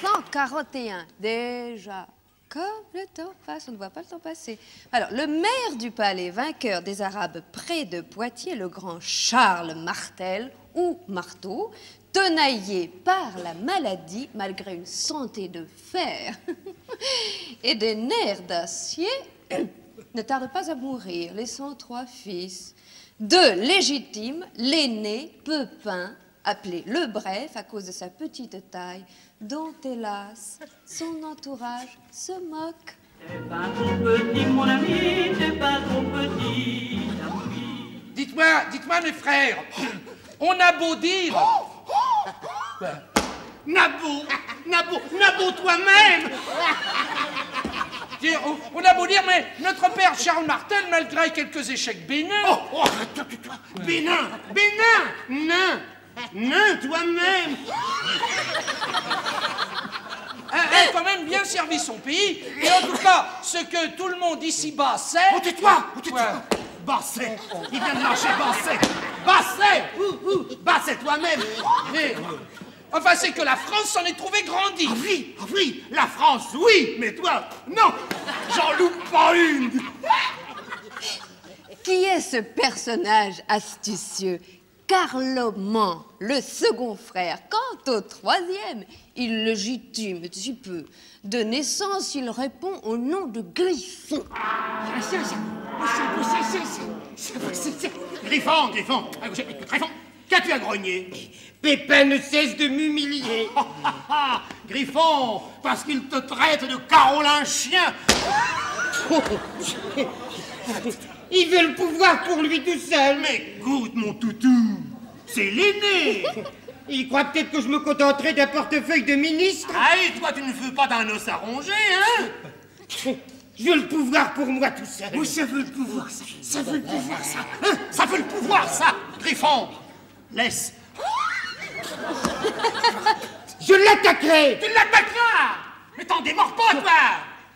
1741. Déjà, comme le temps passe, on ne voit pas le temps passer. Alors, le maire du palais, vainqueur des Arabes près de Poitiers, le grand Charles Martel, ou Marteau, tenaillé par la maladie, malgré une santé de fer et des nerfs d'acier, ne tarde pas à mourir, laissant 3 fils. 2 légitimes, l'aîné, Pepin, appelé le Bref à cause de sa petite taille, dont, hélas, son entourage se moque. T'es pas trop petit, mon ami, t'es pas trop petit. Dites-moi, mes frères, on a beau dire... Nabo toi-même. On a beau dire, mais notre père Charles Martel, malgré quelques échecs bénins... Toi, bénin, nain toi-même. A quand même bien servi son pays, et en tout cas, ce que tout le monde ici-bas sait... Oh, tais-toi. Basset, il vient de lâcher Basset toi-même. Enfin, c'est que la France s'en est trouvée grandie. Ah oui, la France, oui, mais toi, non, j'en loupe pas une. Qui est ce personnage astucieux? Carloman, le second frère. Quant au troisième, illégitime si peu. De naissance, il répond au nom de Griffon. Griffon, qu'as-tu à grogner? Pépin ne cesse de m'humilier. Griffon, parce qu'il te traite de Carolin chien. Il veut le pouvoir pour lui tout seul. Mais écoute, mon toutou, c'est l'aîné. Il croit peut-être que je me contenterai d'un portefeuille de ministre. Ah, et toi, tu ne veux pas d'un os à ronger, hein? Je veux le pouvoir pour moi tout seul. Oh, ça veut le pouvoir, ça. Ça veut le pouvoir, ça. Hein? Ça veut le pouvoir, ça. Griffon, laisse. Je l'attaquerai. Tu l'attaqueras. Mais t'en démords pas, toi.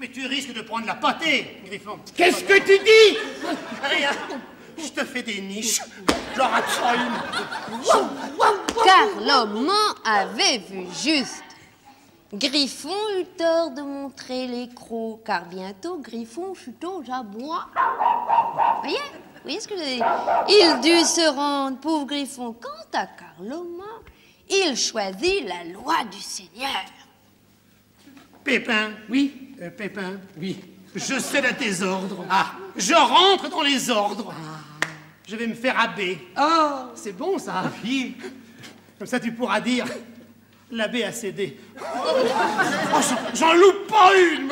Mais tu risques de prendre la pâtée, Griffon. Qu'est-ce que tu dis? Rien. Je te fais des niches. J'en raterai une. Carloman avait vu juste. Griffon eut tort de montrer les crocs, car bientôt Griffon fut aux abois. Voyez ce que je veux dire? Il dut se rendre, pauvre Griffon. Quant à Carloman, il choisit la loi du Seigneur. Pépin. Oui. Pépin. Oui. Je cède à tes ordres. Je rentre dans les ordres. Je vais me faire abbé. Ah, c'est bon, ça. Oui. Comme ça, tu pourras dire... L'abbé a cédé. Oh, j'en loupe pas une.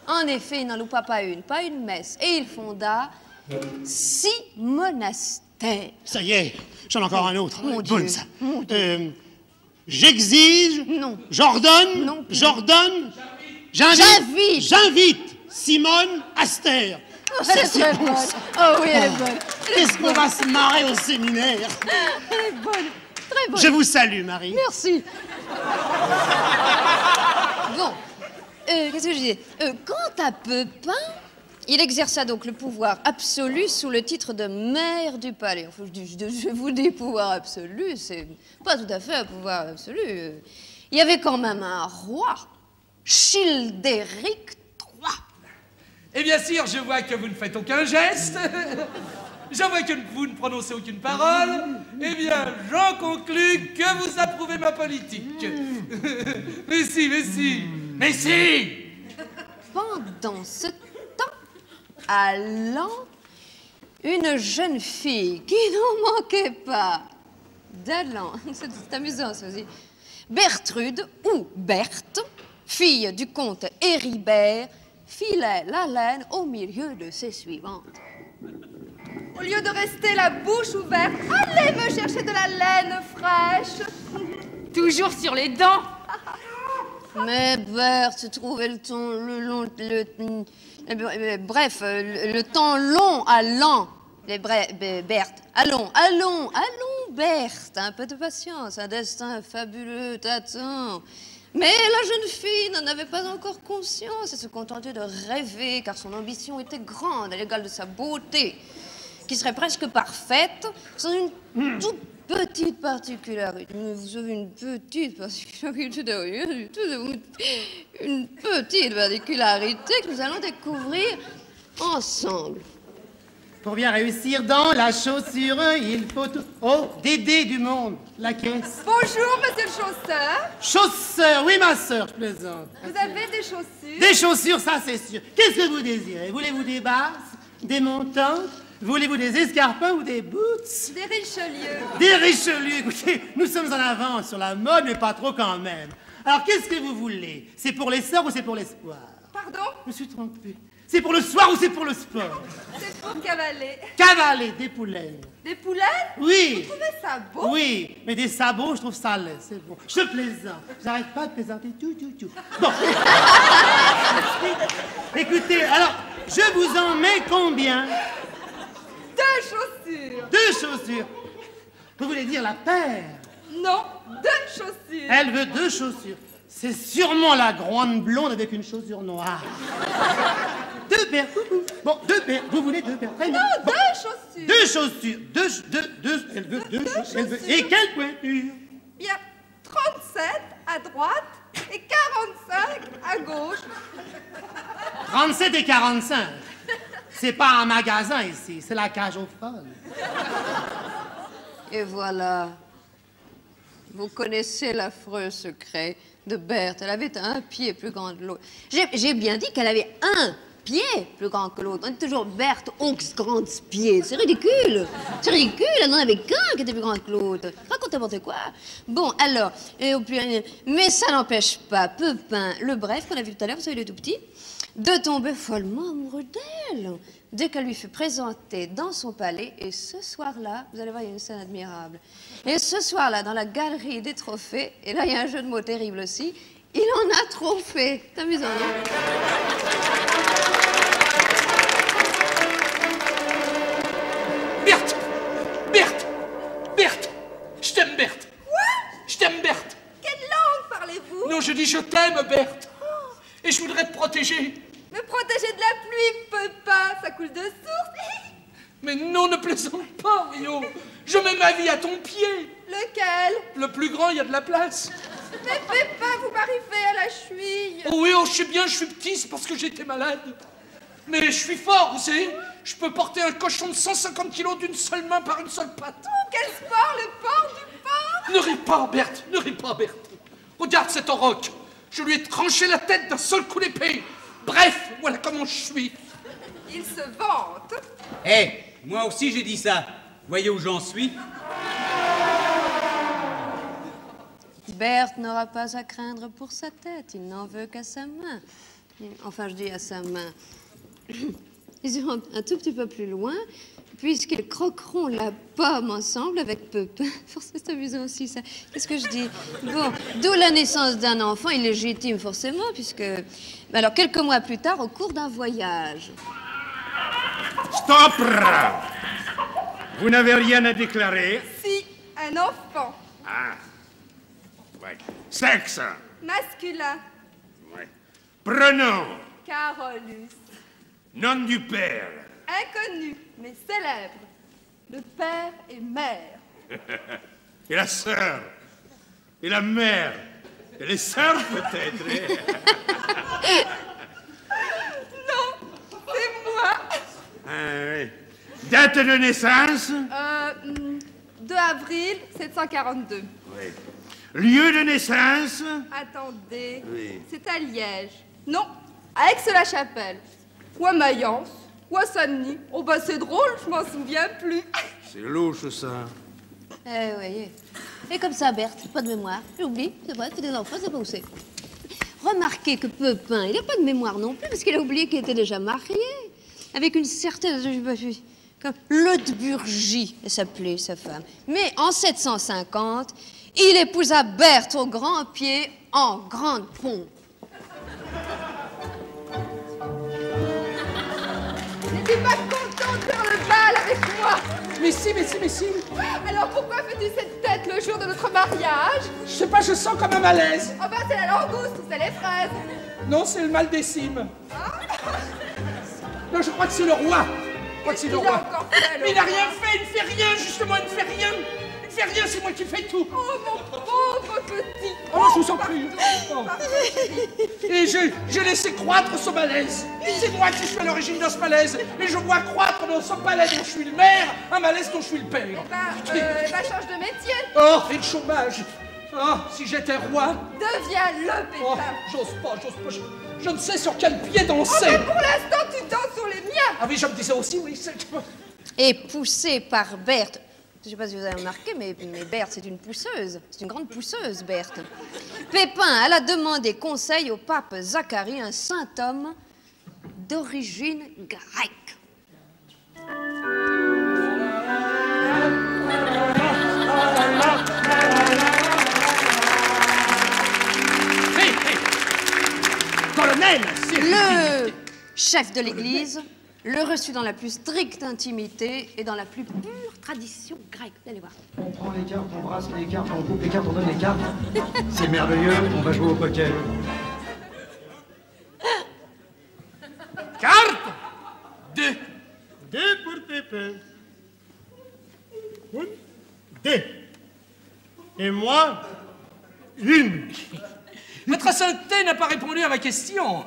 En effet, il n'en loupa pas une messe. Et il fonda 6 monastères. Ça y est, j'en ai encore un autre. Mon Bonne, Dieu. ça. Mon Dieu. J'exige. Non. J'ordonne. Non. J'ordonne. J'invite Simone Aster. Oh, elle est très bonne. Oh oui, elle est bonne. Qu'est-ce qu'on va se marrer au séminaire? Elle est bonne. Très bonne. Je vous salue, Marie. Merci. Bon, qu'est-ce que je disais? Quant à Pepin, il exerça donc le pouvoir absolu sous le titre de maire du palais. Enfin, je vous dis pouvoir absolu, c'est pas tout à fait un pouvoir absolu. Il y avait quand même un roi, Childéric III. Et bien sûr, je vois que vous ne faites aucun geste. Je vois que vous ne prononcez aucune parole. Eh bien, j'en conclus que vous approuvez ma politique. Mais si. Pendant ce temps, à Laon, une jeune fille qui n'en manquait pas d'allant, c'est amusant ça aussi, Bertrude ou Berthe, fille du comte Héribert, filait la laine au milieu de ses suivantes. Au lieu de rester la bouche ouverte, allez me chercher de la laine fraîche. Toujours sur les dents. Mais Berthe se trouvait le temps le temps long à Laon. Berthe, allons, Berthe, un peu de patience, un destin fabuleux t'attend. Mais la jeune fille n'en avait pas encore conscience et se contentait de rêver, car son ambition était grande à l'égal de sa beauté, qui serait presque parfaite, sans une toute petite particularité. Mais vous avez une petite particularité de rien du tout. Une petite particularité que nous allons découvrir ensemble. Pour bien réussir dans la chaussure, il faut tout... Oh, Dédé du monde, la caisse. Bonjour, monsieur le chausseur. Chausseur, oui, ma sœur, je plaisante. Vous avez des chaussures? Des chaussures, ça c'est sûr. Qu'est-ce que vous désirez? Voulez-vous des basses, des montantes? Voulez-vous des escarpins ou des boots? Des Richelieu. Des Richelieu, écoutez, nous sommes en avance sur la mode, mais pas trop quand même. Alors, qu'est-ce que vous voulez? C'est pour les sœurs ou c'est pour l'espoir? Pardon? Je me suis trompé. C'est pour le soir ou c'est pour le sport? C'est pour cavaler. Cavaler, des poulaines. Des poulaines? Oui. Vous trouvez ça beau? Oui, mais des sabots, je trouve ça laid, c'est bon. Je plaisante. J'arrête pas de plaisanter. Tout. Bon. Écoutez, alors, je vous en mets combien? 2 chaussures. 2 chaussures. Vous voulez dire la paire? Non, 2 chaussures. Elle veut 2 chaussures. C'est sûrement la grande blonde avec une chaussure noire. 2 paires. Bon, 2 paires. Vous voulez 2 paires? Non, bon. 2 chaussures. 2 chaussures. Elle veut 2 chaussures. Elle veut... Et quelle pointure? Bien, 37 à droite et 45 à gauche. 37 et 45. C'est pas un magasin ici, c'est la cage aux folles. Et voilà. Vous connaissez l'affreux secret de Berthe. Elle avait un pied plus grand que l'autre. J'ai bien dit qu'elle avait un pied plus grand que l'autre. On dit toujours Berthe, onx grand pied. C'est ridicule. C'est ridicule. Elle n'en avait qu'un qui était plus grand que l'autre. Raconte n'importe quoi. Bon, alors, mais ça n'empêche pas Pepin, le bref qu'on a vu tout à l'heure, vous savez, le tout petit, de tomber follement amoureux d'elle. Dès qu'elle lui fut présentée dans son palais, et ce soir-là, vous allez voir, il y a une scène admirable. Et ce soir-là, dans la galerie des trophées, et là, il y a un jeu de mots terrible aussi, il en a trop fait. C'est amusant, non? Berthe, je t'aime, Berthe. Quoi? Je t'aime, Berthe. Quelle langue parlez-vous? Non, je dis je t'aime, Berthe. Et je voudrais te protéger. Me protéger de la pluie, Pepin, ça coule de source. Mais non, ne plaisante pas, Rio. Je mets ma vie à ton pied. Lequel? Le plus grand, il y a de la place. Mais Pepin, vous m'arrivez à la cheville. Oh oui, je sais bien, je suis petit, c'est parce que j'étais malade. Mais je suis fort, vous savez. Je peux porter un cochon de 150 kilos d'une seule main par une seule patte. Oh, quel sport, le port du porc. Ne ris pas, Berthe, ne ris pas, Berthe. Regarde cet auroch. Je lui ai tranché la tête d'un seul coup d'épée. Bref, voilà comment je suis. Il se vante. Moi aussi j'ai dit ça. Voyez où j'en suis? Berthe n'aura pas à craindre pour sa tête. Il n'en veut qu'à sa main. Enfin, je dis à sa main. Ils iront un tout petit peu plus loin, puisqu'ils croqueront la pomme ensemble avec Pepin. C'est amusant aussi, ça. Qu'est-ce que je dis? Bon, d'où la naissance d'un enfant illégitime, forcément, puisque... Alors, quelques mois plus tard, au cours d'un voyage... Stop! Vous n'avez rien à déclarer? Si, un enfant. Ah. Ouais. Sexe? Masculin. Ouais. Prénom? Carolus. Nom du père? Inconnu, mais célèbre. Le père et mère. Et la sœur? Et la mère? Et les sœurs, peut-être? Non, c'est moi. Ah, oui. Date de naissance? 2 avril 742. Oui. Lieu de naissance? Attendez. Oui. C'est à Liège. Non, à Aix-la-Chapelle. Ou à Mayence. Ou à Saint-Denis. Oh bah c'est drôle, je m'en souviens plus. C'est louche, ça. voyez. Et comme ça, Berthe, pas de mémoire. J'oublie, c'est vrai, c'est des enfants, c'est pas où c'est. Remarquez que Pepin, il n'a pas de mémoire non plus, parce qu'il a oublié qu'il était déjà marié. Avec une certaine... Comme Lotburgie, elle s'appelait, sa femme. Mais en 750, il épousa Berthe au grand pied en grande pompe. N'es-tu pas content de faire le bal avec moi? Mais si. Alors pourquoi fais-tu cette tête le jour de notre mariage? Je sais pas, je sens comme un malaise. Oh bah c'est la langouste ou c'est les fraises? Non, c'est le mal des cimes. Non, je crois que c'est le roi. Je crois que c'est le roi. Encore fait, Mais il n'a rien fait, il ne fait rien, justement, il ne fait rien. ne fais rien, c'est moi qui fais tout. Oh, mon pauvre petit. Oh, je vous en prie. Oh. Et j'ai laissé croître ce malaise. C'est moi qui suis à l'origine de ce malaise. Et je vois croître dans ce palais dont je suis le maire, un malaise dont je suis le père. Change de métier. Oh, et le chômage. Oh, si j'étais roi. Deviens le Pépin. Oh, j'ose pas. Je ne sais sur quel pied danser. Oh, mais pour l'instant, tu danses sur les miens. Ah oui, je me disais aussi, oui. Et poussée par Berthe. Je ne sais pas si vous avez remarqué, mais Berthe, c'est une pousseuse. C'est une grande pousseuse, Berthe. Pépin, elle a demandé conseil au pape Zacharie, un saint homme d'origine grecque. Colonel, Le chef de l'église le reçut dans la plus stricte intimité et dans la plus pure tradition grecque. Vous allez voir. On prend les cartes, on brasse les cartes, on coupe les cartes, on donne les cartes. C'est merveilleux, on va jouer au poker. Carte 2. 2 pour Pépin. 2. Et moi, 1. Votre sainteté n'a pas répondu à ma question.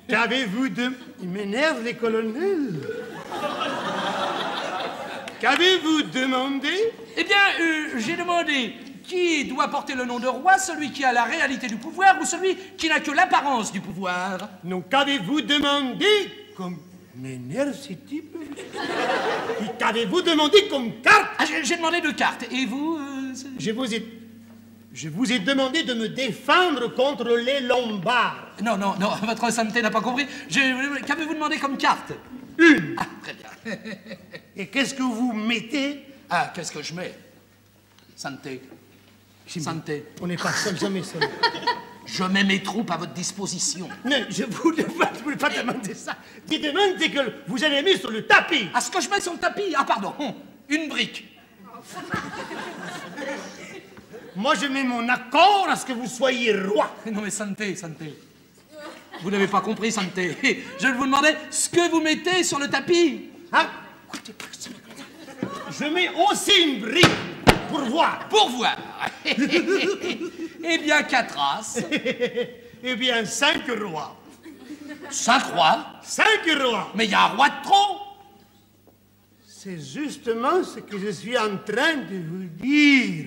Qu'avez-vous de... Il m'énerve, les colonels. Qu'avez-vous demandé? Eh bien, j'ai demandé qui doit porter le nom de roi, celui qui a la réalité du pouvoir ou celui qui n'a que l'apparence du pouvoir. Non, qu'avez-vous demandé comme... M'énerve, ces types. Et qu'avez-vous demandé comme carte? Ah, j'ai demandé 2 cartes. Et vous Je vous ai demandé de me défendre contre les Lombards. Non, votre sainteté n'a pas compris. Qu'avez-vous demandé comme carte? 1. Ah, très bien. Et qu'est-ce que vous mettez? Ah, qu'est-ce que je mets? Sainteté. Sainteté. On n'est pas seul, jamais seul. Je mets mes troupes à votre disposition. Non, je voulais pas demander ça. Je demande que vous avez mis sur le tapis. Ah, ce que je mets sur le tapis? Ah, pardon. Une brique. Moi, je mets mon accord à ce que vous soyez roi. Non, mais sainteté. Vous n'avez pas compris, sainteté. Je vous demandais ce que vous mettez sur le tapis. Ah, écoutez, je mets aussi une brique pour voir. Pour voir. Eh bien, 4 as. Eh bien, 5 rois. 5 rois. 5 rois. Mais il y a un roi de trop. C'est justement ce que je suis en train de vous dire.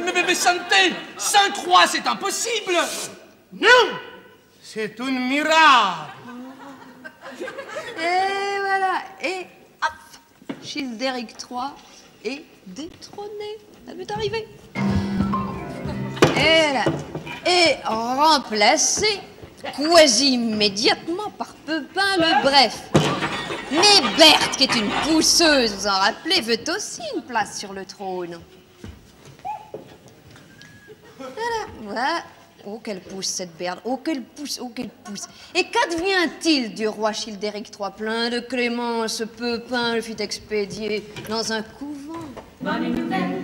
Mais sainteté, 5 rois, c'est impossible. Non, c'est un miracle. Et voilà. Et hop, Childéric III est détrôné. Ça m'est arrivé. Et là, et remplacé quasi immédiatement par Pépin le Bref. Mais Berthe, qui est une pousseuse, vous en rappelez, veut aussi une place sur le trône. Voilà. Oh, qu'elle pousse, cette Berthe. Oh, qu'elle pousse, oh, qu'elle pousse. Et qu'advient-il du roi Childéric III, plein de clémence? Pépin le fit expédier dans un couvent. Bonne nouvelle,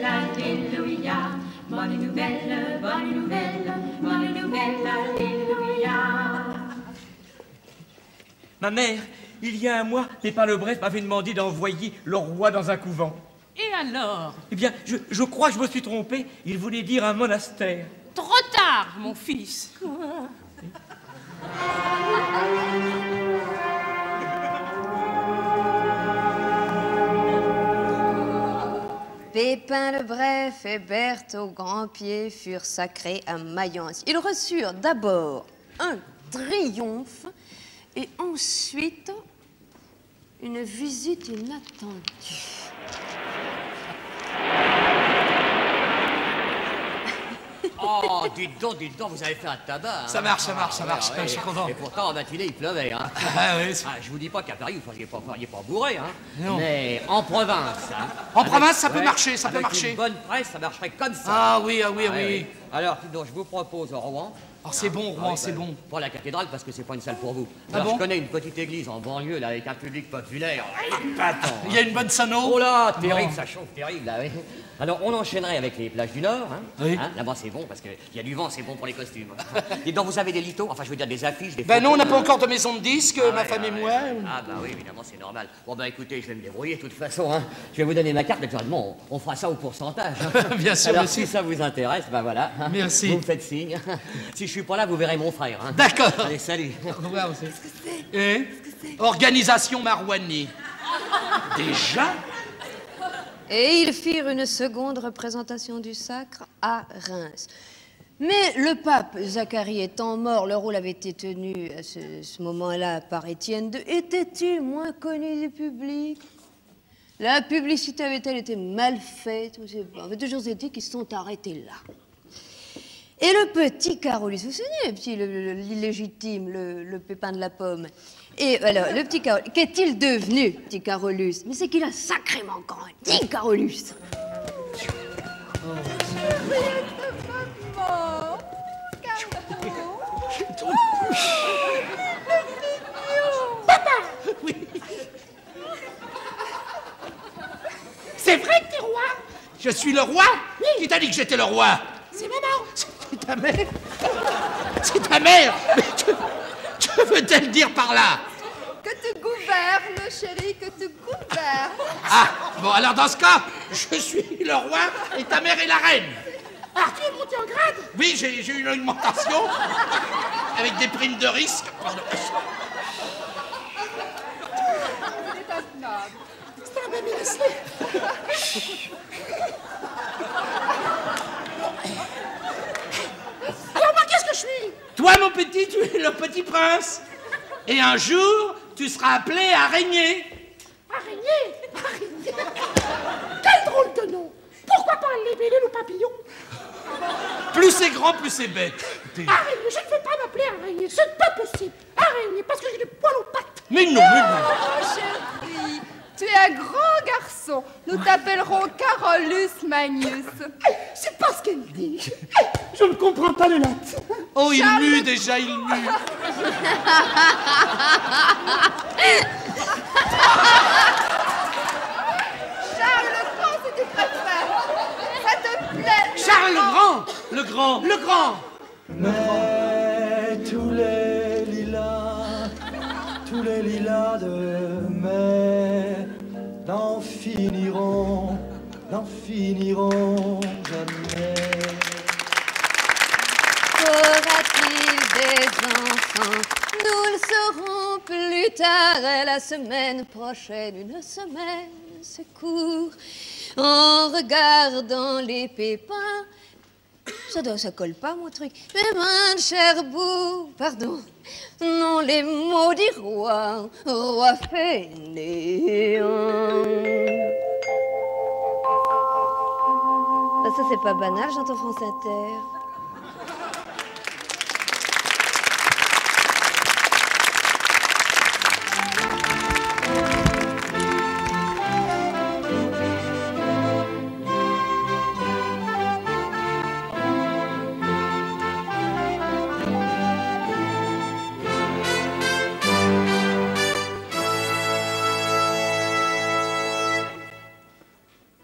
alléluia. Bonne nouvelle, alléluia. Ma mère, il y a un mois, Pépin le Bref m'avait demandé d'envoyer le roi dans un couvent. Et alors? Eh bien, je crois que je me suis trompé. Il voulait dire un monastère. Trop tard, mon fils. Pépin le Bref et Berthe au grand pied furent sacrés à Mayence. Ils reçurent d'abord un triomphe et ensuite une visite inattendue. Oh, dites donc, vous avez fait un tabac. Hein. Ça marche. Je suis content. Et pourtant, en matinée, il pleuvait. Hein. Ah, oui, je vous dis pas qu'à Paris, vous ne pas bourré. Hein. Non. Mais en province. Hein, en province, ça peut marcher, ça peut avec marcher. Une bonne presse, ça marcherait comme ça. Ah oui. Alors, donc, je vous propose Rouen. Oh, c'est bon, Rouen, c'est bon. Pour la cathédrale, parce que c'est pas une salle pour vous. Ah Alors, bon? je connais une petite église en banlieue, là, avec un public populaire. Il y a une bonne sono. Oh là, terrible, ça chauffe, terrible, là, oui. Alors, on enchaînerait avec les plages du Nord. Hein. Oui. Hein, là-bas, c'est bon, parce qu'il y a du vent, c'est bon pour les costumes. Et donc, vous avez des lithos, enfin, je veux dire des affiches, des Ben photos, non, on n'a pas encore de maison de disques, ma ouais, femme et ouais. moi. Ah bah oui, évidemment, c'est normal. Bon, bah écoutez, je vais me débrouiller de toute façon. Hein. Je vais vous donner ma carte, naturellement, on fera ça au pourcentage. Hein. Bien sûr, Alors, monsieur. si ça vous intéresse, ben voilà. Hein. Merci. Vous me faites signe. Si je suis pas là, vous verrez mon frère. Hein. D'accord. Allez, salut. Au revoir aussi. Organisation Marouani. Déjà? Et ils firent une seconde représentation du sacre à Reims. Mais le pape Zacharie étant mort, le rôle avait été tenu à ce moment-là par Étienne II. Était-il moins connu du public? La publicité avait-elle été mal faite? On avait toujours été qu'ils se sont arrêtés là. Et le petit Carolus, vous vous souvenez, l'illégitime, le pépin de la pomme. Et alors, le petit Carolus, qu'est-il devenu, petit Carolus? Mais c'est qu'il a sacrément grandi, Carolus. Papa! Oui. C'est vrai que t'es roi? Je suis le roi? Oui. Qui t'a dit que j'étais le roi? C'est maman. C'est ta mère? C'est ta mère? Mais que veut-elle dire par là? Que tu gouvernes, chérie, que tu gouvernes. Ah, bon, alors dans ce cas, je suis le roi et ta mère est la reine. Ah, tu es monté en grade? Oui, j'ai eu une augmentation avec des primes de risque. Pardon. C'est un bébé Leslie. Alors moi, qu'est-ce que je suis? Toi, mon petit, tu es le petit prince. Et un jour, tu seras appelé à régner. Araignée? Araignée? Quel drôle de nom! Pourquoi pas un libellule ou papillon? Plus c'est grand, plus c'est bête. Araignée, je ne veux pas m'appeler araignée, c'est pas possible. Araignée, parce que j'ai des poils aux pattes. Mais non, mais non. Oh, chérie, tu es un grand garçon. Nous t'appellerons Carolus Magnus. C'est pas ce qu'elle dit. Je ne comprends pas le latin. Oh, il mue déjà, il mue. Charles le Grand, si tu préfères. Ça te plaît? Charles le Grand. Le Grand. Le Grand. Mais tous les lilas de mai n'en finiront jamais. Aura-t-il des enfants? Nous le saurons plus tard, la semaine prochaine. Une semaine, c'est court. En regardant les pépins, ça colle pas, mon truc. Mes mains de Cherbourg, pardon. Non, les maudits rois, roi fainéant. Ça, c'est pas banal, j'entends France Inter.